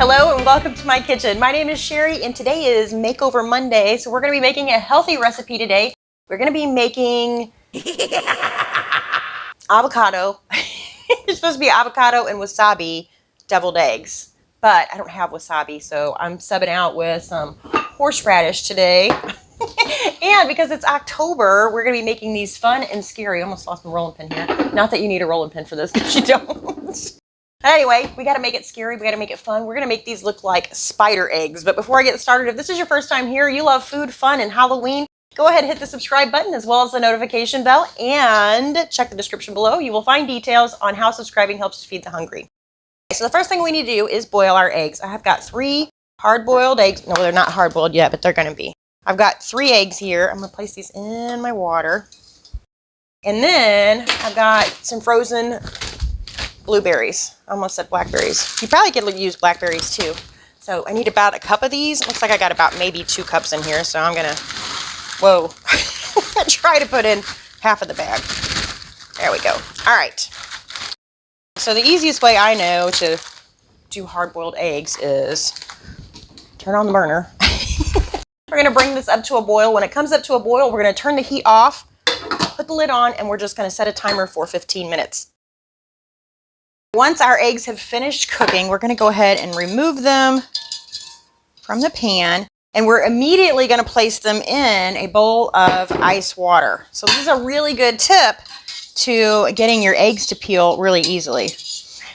Hello and welcome to my kitchen. My name is Cheri and today is Makeover Monday. So we're going to be making a healthy recipe today. We're going to be making avocado. It's supposed to be avocado and wasabi deviled eggs, but I don't have wasabi, so I'm subbing out with some horseradish today. And because it's October, we're going to be making these fun and scary. I almost lost my rolling pin here. Not that you need a rolling pin for this, because you don't. Anyway, we got to make it scary. We got to make it fun. We're going to make these look like spider eggs. But before I get started, if this is your first time here, you love food, fun, and Halloween, go ahead and hit the subscribe button as well as the notification bell and check the description below. You will find details on how subscribing helps to feed the hungry. So the first thing we need to do is boil our eggs. I have got 3 hard-boiled eggs. No, they're not hard-boiled yet, but they're going to be. I've got 3 eggs here. I'm going to place these in my water. And then I've got some frozen blueberries. I almost said blackberries. You probably could use blackberries too. So I need about a cup of these. Looks like I got about maybe 2 cups in here. So I'm going to, whoa, try to put in half of the bag. There we go. All right. So the easiest way I know to do hard-boiled eggs is turn on the burner. We're going to bring this up to a boil. When it comes up to a boil, we're going to turn the heat off, put the lid on, and we're just going to set a timer for 15 minutes. Once our eggs have finished cooking, we're going to go ahead and remove them from the pan, and we're immediately going to place them in a bowl of ice water. So this is a really good tip to getting your eggs to peel really easily.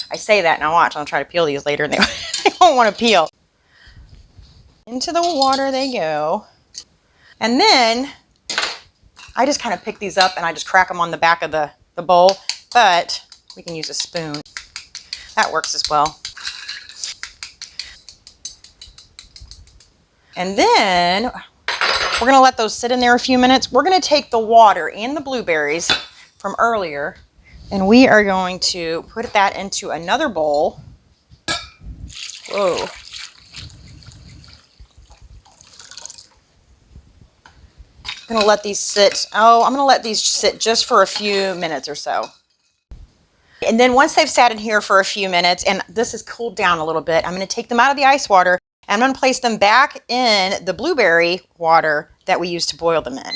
I say that, now watch, I'll try to peel these later and they won't want to peel. Into the water they go. And then I just kind of pick these up and I just crack them on the back of the bowl, but we can use a spoon. That works as well. And then we're going to let those sit in there a few minutes. We're going to take the water and the blueberries from earlier, and we are going to put that into another bowl. Whoa. I'm going to let these sit. I'm going to let these sit just for a few minutes or so. And then once they've sat in here for a few minutes, and this has cooled down a little bit, I'm going to take them out of the ice water, and I'm going to place them back in the blueberry water that we used to boil them in.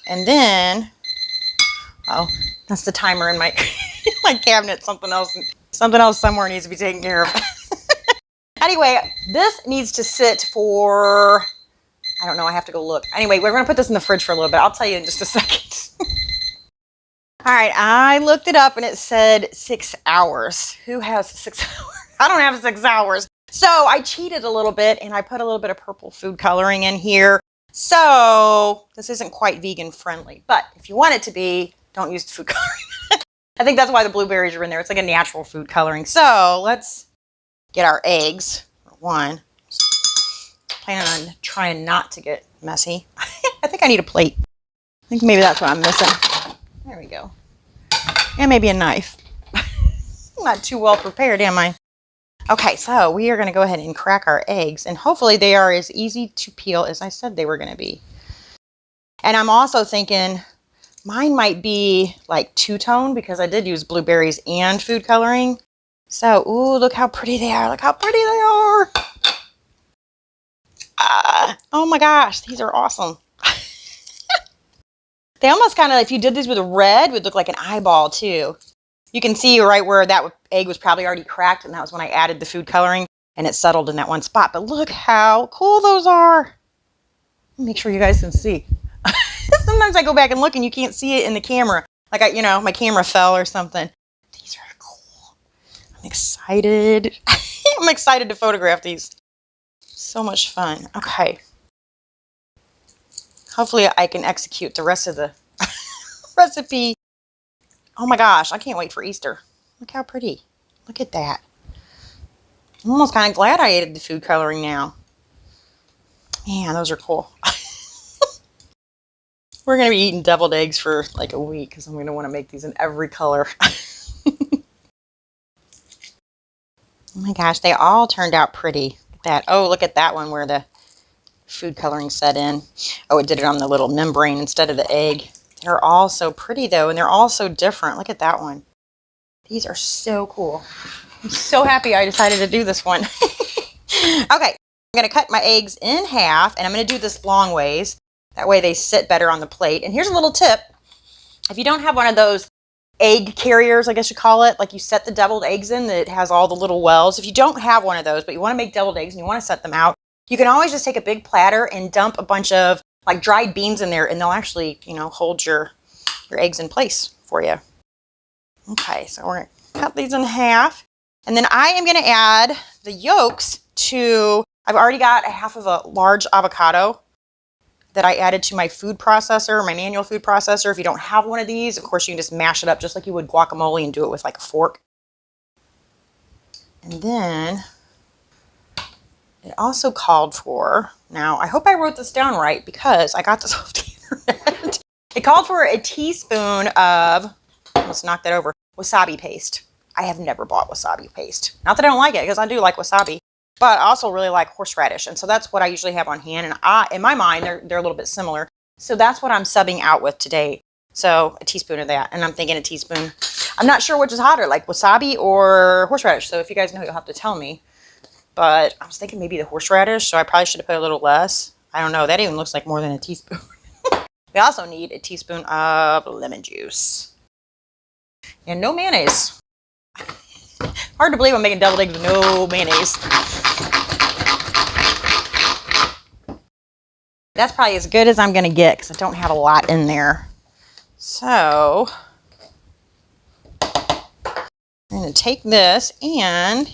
And then, oh, that's the timer in my, my cabinet. Something else somewhere needs to be taken care of. Anyway, this needs to sit for, I don't know, I have to go look. Anyway, we're going to put this in the fridge for a little bit. I'll tell you in just a second. All right, I looked it up and it said 6 hours. Who has 6 hours? I don't have 6 hours. So I cheated a little bit and I put a little bit of purple food coloring in here. So this isn't quite vegan friendly, but if you want it to be, don't use the food coloring. I think that's why the blueberries are in there. It's like a natural food coloring. So let's get our eggs, for one. Planning on trying not to get messy. I think I need a plate. I think maybe that's what I'm missing. There we go. And maybe a knife. I'm not too well prepared, am I? Okay, so we are going to go ahead and crack our eggs. And hopefully they are as easy to peel as I said they were going to be. And I'm also thinking mine might be like two-tone because I did use blueberries and food coloring. So, ooh, look how pretty they are. Look how pretty they are. Oh my gosh, these are awesome. They almost kind of, if you did these with a red, would look like an eyeball too. You can see right where that egg was probably already cracked, and that was when I added the food coloring, and it settled in that one spot. But look how cool those are. Make sure you guys can see. Sometimes I go back and look, and you can't see it in the camera. Like, my camera fell or something. These are cool. I'm excited. I'm excited to photograph these. So much fun. Okay. Hopefully I can execute the rest of the recipe. Oh my gosh, I can't wait for Easter. Look how pretty. Look at that. I'm almost kind of glad I added the food coloring now. Man, those are cool. We're going to be eating deviled eggs for like a week because I'm going to want to make these in every color. Oh my gosh, they all turned out pretty. Look at that. Oh, look at that one where the food coloring set in. Oh, it did it on the little membrane instead of the egg. They're all so pretty though, and they're all so different. Look at that one. These are so cool. I'm so happy I decided to do this one. Okay, I'm going to cut my eggs in half, and I'm going to do this long ways. That way they sit better on the plate. And here's a little tip. If you don't have one of those egg carriers, I guess you call it, like you set the deviled eggs in that has all the little wells. If you don't have one of those, but you want to make deviled eggs and you want to set them out, you can always just take a big platter and dump a bunch of like dried beans in there, and they'll actually, you know, hold your eggs in place for you. Okay, so we're going to cut these in half. And then I am going to add the yolks to, I've already got a half of a large avocado that I added to my food processor, my manual food processor. If you don't have one of these, of course, you can just mash it up just like you would guacamole and do it with like a fork. And then it also called for, now I hope I wrote this down right because I got this off the internet. It called for a teaspoon of, let's knock that over, wasabi paste. I have never bought wasabi paste. Not that I don't like it, because I do like wasabi, but I also really like horseradish. And so that's what I usually have on hand. And in my mind, they're a little bit similar. So that's what I'm subbing out with today. So a teaspoon of that. And I'm thinking a teaspoon. I'm not sure which is hotter, like wasabi or horseradish. So if you guys know, you'll have to tell me. But I was thinking maybe the horseradish. So I probably should have put a little less. I don't know. That even looks like more than a teaspoon. We also need a teaspoon of lemon juice. And no mayonnaise. Hard to believe I'm making deviled eggs with no mayonnaise. That's probably as good as I'm going to get because I don't have a lot in there. So I'm going to take this, and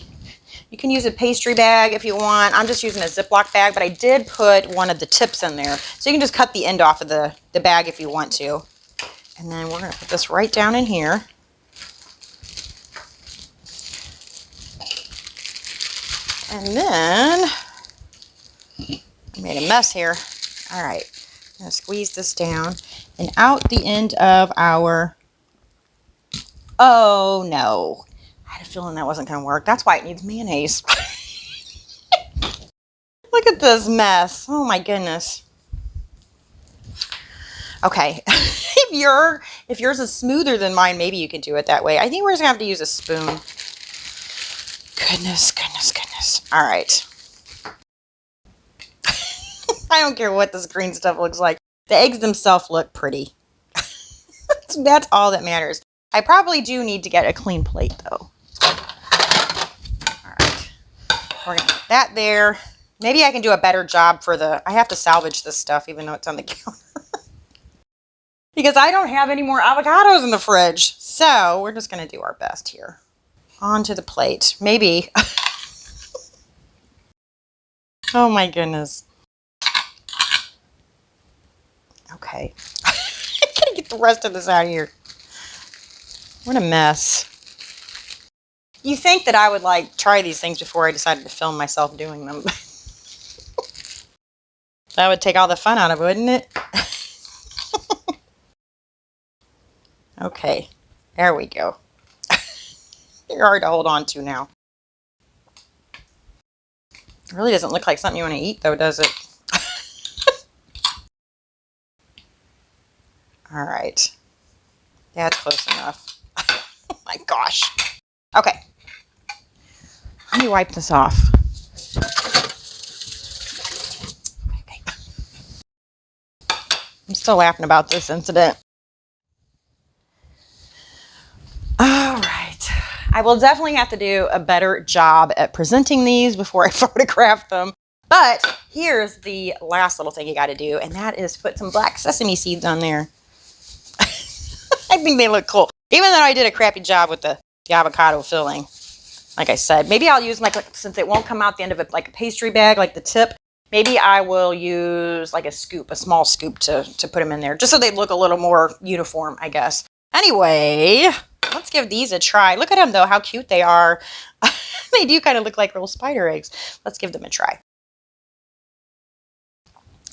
you can use a pastry bag if you want. I'm just using a Ziploc bag, but I did put one of the tips in there. So you can just cut the end off of the bag if you want to. And then we're going to put this right down in here. And then, I made a mess here. All right, I'm going to squeeze this down and out the end of our, oh no, I had a feeling that wasn't going to work. That's why it needs mayonnaise. Look at this mess. Oh my goodness. Okay, if yours is smoother than mine, maybe you can do it that way. I think we're just going to have to use a spoon. Goodness, goodness, goodness. All right. I don't care what this green stuff looks like. The eggs themselves look pretty. That's all that matters. I probably do need to get a clean plate, though. All right. We're going to put that there. Maybe I can do a better job for I have to salvage this stuff, even though it's on the counter. Because I don't have any more avocados in the fridge. So we're just going to do our best here. Onto the plate. Maybe. Oh my goodness. Okay. I gotta get the rest of this out of here. What a mess. You think that I would like try these things before I decided to film myself doing them. That would take all the fun out of it, wouldn't it? Okay. There we go. They're hard to hold on to now. It really doesn't look like something you want to eat, though, does it? All right. That's close enough. Oh my gosh. Okay. Let me wipe this off. Okay. I'm still laughing about this incident. All right. I will definitely have to do a better job at presenting these before I photograph them. But here's the last little thing you got to do, and that is put some black sesame seeds on there. I think they look cool. Even though I did a crappy job with the avocado filling. Like I said, maybe I'll use, like, since it won't come out the end of it like a pastry bag, like the tip, maybe I will use like a scoop, a small scoop to put them in there, just so they look a little more uniform, I guess. Anyway, let's give these a try. Look at them, though, how cute they are. They do kind of look like little spider eggs. Let's give them a try.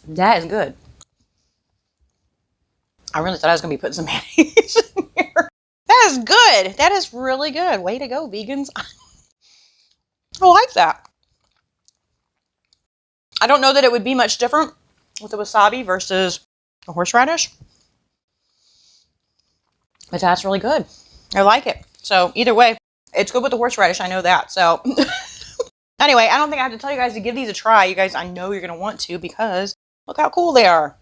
That is good. I really thought I was going to be putting some mayonnaise in here. That is good. That is really good. Way to go, vegans. I like that. I don't know that it would be much different with the wasabi versus the horseradish. But that's really good. I like it. So either way, it's good with the horseradish. I know that. So Anyway, I don't think I have to tell you guys to give these a try. You guys, I know you're going to want to because look how cool they are.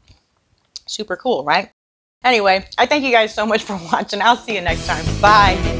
Super cool, right? Anyway, I thank you guys so much for watching. I'll see you next time. Bye.